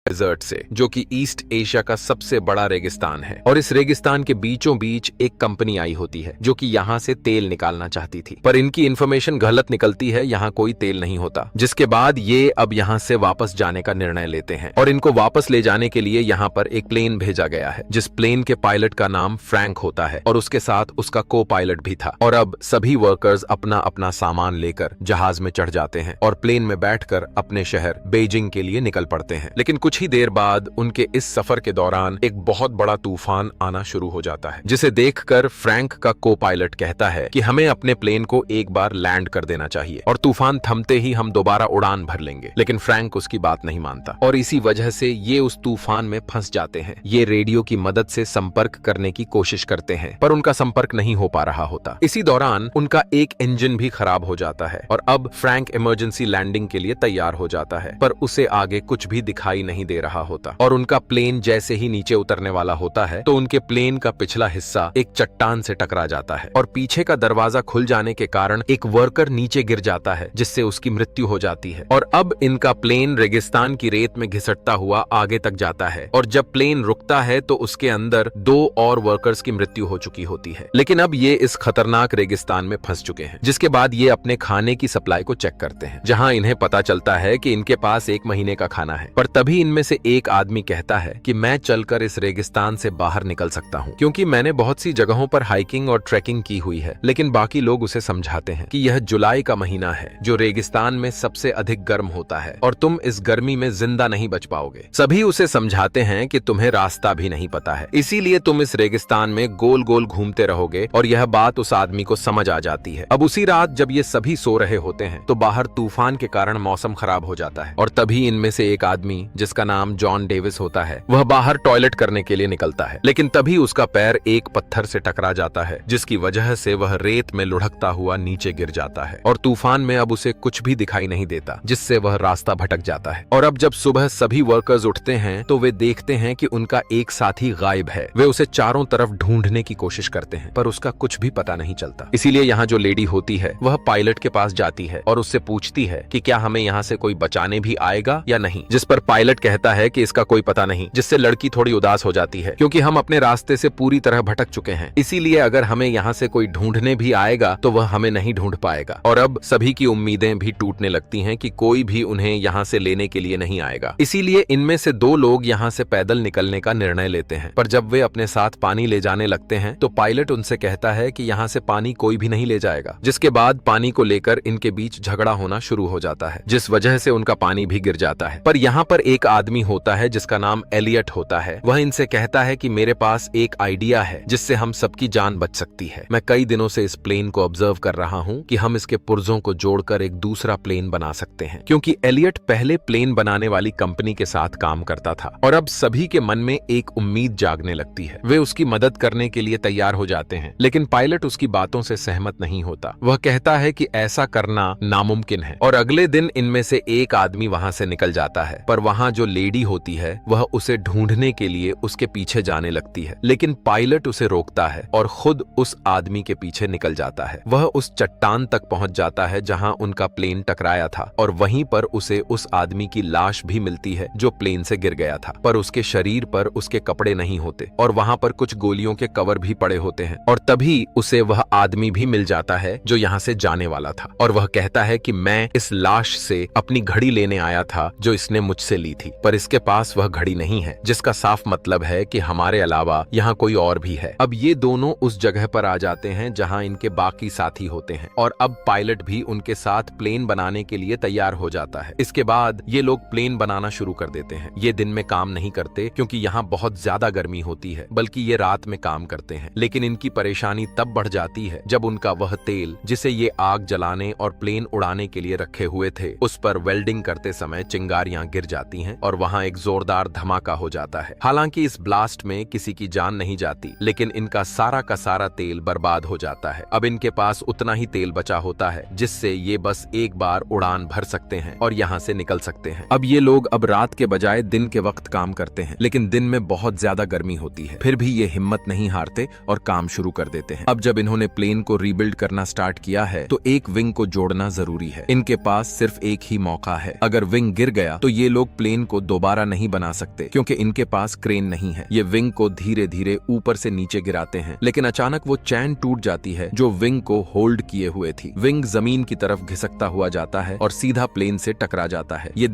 Desert से, जो कि ईस्ट एशिया का सबसे बड़ा रेगिस्तान है। और इस रेगिस्तान के बीचों बीच एक कंपनी आई होती है जो कि यहाँ से तेल निकालना चाहती थी, पर इनकी इन्फॉर्मेशन गलत निकलती है, यहाँ कोई तेल नहीं होता। जिसके बाद ये अब यहाँ से वापस जाने का निर्णय लेते हैं और इनको वापस ले जाने के लिए यहाँ पर एक प्लेन भेजा गया है, जिस प्लेन के पायलट का नाम फ्रैंक होता है और उसके साथ उसका को पायलट भी था। और अब सभी वर्कर्स अपना अपना सामान लेकर जहाज में चढ़ जाते हैं और प्लेन में बैठकर अपने शहर बीजिंग के लिए निकल पड़ते हैं। लेकिन कुछ ही देर बाद उनके इस सफर के दौरान एक बहुत बड़ा तूफान आना शुरू हो जाता है, जिसे देखकर फ्रैंक का को पायलट कहता है कि हमें अपने प्लेन को एक बार लैंड कर देना चाहिए और तूफान थमते ही हम दोबारा उड़ान भर लेंगे। लेकिन फ्रैंक उसकी बात नहीं मानता और इसी वजह से ये उस तूफान में फंस जाते हैं। ये रेडियो की मदद से संपर्क करने की कोशिश करते हैं, पर उनका संपर्क नहीं हो पा रहा होता। इसी दौरान उनका एक इंजन भी खराब हो जाता है और अब फ्रैंक इमरजेंसी लैंडिंग के लिए तैयार हो जाता है, पर उसे आगे कुछ भी दिखाई नहीं दे रहा होता। और उनका प्लेन जैसे ही नीचे उतरने वाला होता है तो उनके प्लेन का पिछला हिस्सा एक चट्टान से टकरा जाता है और पीछे का दरवाजा खुल जाने के कारण एक वर्कर नीचे गिर जाता है, जिससे उसकी मृत्यु हो जाती है। और अब इनका प्लेन रेगिस्तान की रेत में घिसटता हुआ आगे तक जाता है और जब प्लेन रुकता है तो उसके अंदर 2 और वर्कर्स की मृत्यु हो चुकी होती है। लेकिन अब ये इस खतरनाक रेगिस्तान में फंस चुके हैं, जिसके बाद ये अपने खाने की सप्लाई को चेक करते हैं, जहां इन्हें पता चलता है कि इनके पास 1 महीने का खाना है। पर तभी इनमें से एक आदमी कहता है कि मैं चलकर इस रेगिस्तान से बाहर निकल सकता हूँ, क्योंकि मैंने बहुत सी जगहों पर हाइकिंग और ट्रैकिंग की हुई है। लेकिन बाकी लोग उसे समझाते हैं कि यह जुलाई का महीना है, जो रेगिस्तान में सबसे अधिक गर्म होता है और तुम इस गर्मी में जिंदा नहीं बच पाओगे। सभी उसे समझाते हैं कि तुम्हें रास्ता भी नहीं पता है, इसीलिए तुम इस रेगिस्तान में गोल गोल घूमते रहोगे। और यह बात उस आदमी को समझ आ जाती है। अब उसी रात जब ये सभी सो रहे होते हैं तो बाहर तूफान के कारण मौसम खराब हो जाता है और तभी इनमें से एक आदमी, जिसका नाम जॉन डेविस होता है, वह बाहर टॉयलेट करने के लिए निकलता है। लेकिन तभी उसका पैर एक पत्थर से टकरा जाता है, जिसकी वजह से वह रेत में लुढ़कता हुआ नीचे गिर जाता है और तूफान में अब उसे कुछ भी दिखाई नहीं देता, जिससे वह रास्ता भटक जाता है। और अब जब सुबह सभी वर्कर्स उठते हैं तो वे देखते हैं कि उनका एक साथी गायब है। वे उसे चारों तरफ ढूंढने की कोशिश करते हैं, पर उसका कुछ भी पता नहीं चलता। इसीलिए यहाँ जो लेडी होती है वह पायलट के पास जाती है और उससे पूछती है कि क्या हमें यहाँ से कोई बचाने भी आएगा या नहीं, जिस पर पायलट कहता है कि इसका कोई पता नहीं, जिससे लड़की थोड़ी उदास हो जाती है, क्योंकि हम अपने रास्ते से पूरी तरह भटक चुके हैं। इसीलिए अगर हमें यहाँ से कोई ढूंढने भी आएगा तो वह हमें नहीं ढूंढ पाएगा। और अब सभी की उम्मीदें भी टूटने लगती हैं कि कोई भी उन्हें यहाँ से लेने के लिए नहीं आएगा। इसीलिए इनमें से 2 लोग यहाँ से पैदल निकलने का निर्णय लेते हैं। पर जब वे अपने साथ पानी ले जाने लगते हैं तो पायलट उनसे कहता है कि यहाँ से पानी कोई भी नहीं ले जाएगा। जिसके बाद पानी को लेकर इनके बीच झगड़ा होना शुरू हो जाता है, जिस वजह से उनका पानी भी गिर जाता है। पर यहाँ पर एक आदमी होता है जिसका नाम एलियट होता है। वह इनसे कहता है कि मेरे पास एक आइडिया है जिससे हम सबकी जान बच सकती है। मैं कई दिनों से इस प्लेन को ऑब्जर्व कर रहा हूँ कि हम इसके पुर्जों को जोड़कर एक दूसरा प्लेन बना सकते हैं, क्योंकि एलियट पहले प्लेन बनाने वाली कंपनी के साथ काम करता था। और अब सभी के मन में एक उम्मीद जागने लगती है। वे उसकी मदद करने के लिए तैयार हो जाते हैं, लेकिन पायलट उसकी बातों से सहमत नहीं होता। वह कहता है कि ऐसा करना नामुमकिन है। और अगले दिन इनमें से एक आदमी वहां से निकल जाता है, पर वहां जो लेडी होती है वह उसे ढूंढने के लिए उसके पीछे जाने लगती है। लेकिन पायलट उसे रोकता है और खुद उस आदमी के पीछे निकल जाता है। वह उस चट्टान तक पहुंच जाता है जहां उनका प्लेन टकराया था और वहीं पर उसे उस आदमी की लाश भी मिलती है जो प्लेन से गिर गया था, पर उसके शरीर पर उसके कपड़े नहीं होते और वहां पर कुछ गोलियों के कवर भी पड़े होते हैं। और तभी उसे वह आदमी भी मिल जाता है जो यहाँ से जाने वाला था और वह कहता है कि मैं इस लाश से अपनी घड़ी लेने आया था जो इसने मुझसे ली थी, पर इसके पास वह घड़ी नहीं है, जिसका साफ मतलब है कि हमारे अलावा यहाँ कोई और भी है। अब ये दोनों उस जगह पर आ जाते हैं जहाँ इनके बाकी साथी होते हैं और अब पायलट भी उनके साथ प्लेन बनाने के लिए तैयार हो जाता है। इसके बाद ये लोग प्लेन बनाना शुरू कर देते हैं। ये दिन में काम नहीं करते क्योंकि यहाँ बहुत ज्यादा गर्मी होती है, बल्कि ये रात में काम करते हैं। लेकिन इनकी परेशानी तब बढ़ जाती है जब उनका वह तेल जिसे ये आग जलाने और प्लेन उड़ाने के लिए रखे हुए थे, उस पर वेल्डिंग करते समय चिंगारियां गिर जाती हैं और वहां एक जोरदार धमाका हो जाता है। हालांकि इस ब्लास्ट में किसी की जान नहीं जाती, लेकिन इनका सारा का सारा तेल बर्बाद हो जाता है। अब इनके पास उतना ही तेल बचा होता है जिससे ये बस एक बार उड़ान भर सकते हैं और यहाँ से निकल सकते हैं। अब ये लोग अब रात के बजाय दिन के वक्त काम करते हैं, लेकिन दिन में बहुत ज्यादा गर्मी होती है। फिर भी ये हिम्मत नहीं हारते और काम शुरू कर देते हैं। अब जब इन्होंने प्लेन को रीबिल्ड करना स्टार्ट किया है तो एक विंग को जोड़ना जरूरी है। इनके पास सिर्फ एक ही मौका है। अगर विंग गिर गया तो ये लोग प्लेन को दोबारा नहीं बना सकते क्योंकि इनके पास क्रेन नहीं है। ये विंग को धीरे धीरे ऊपर से नीचे गिराते हैं, लेकिन अचानक वो चैन टूट जाती है जो विंग को होल्ड किए हुए थी। विंग जमीन की तरफ घिसकता हुआ जाता है और सीधा प्लेन से टकरा जाता है। ये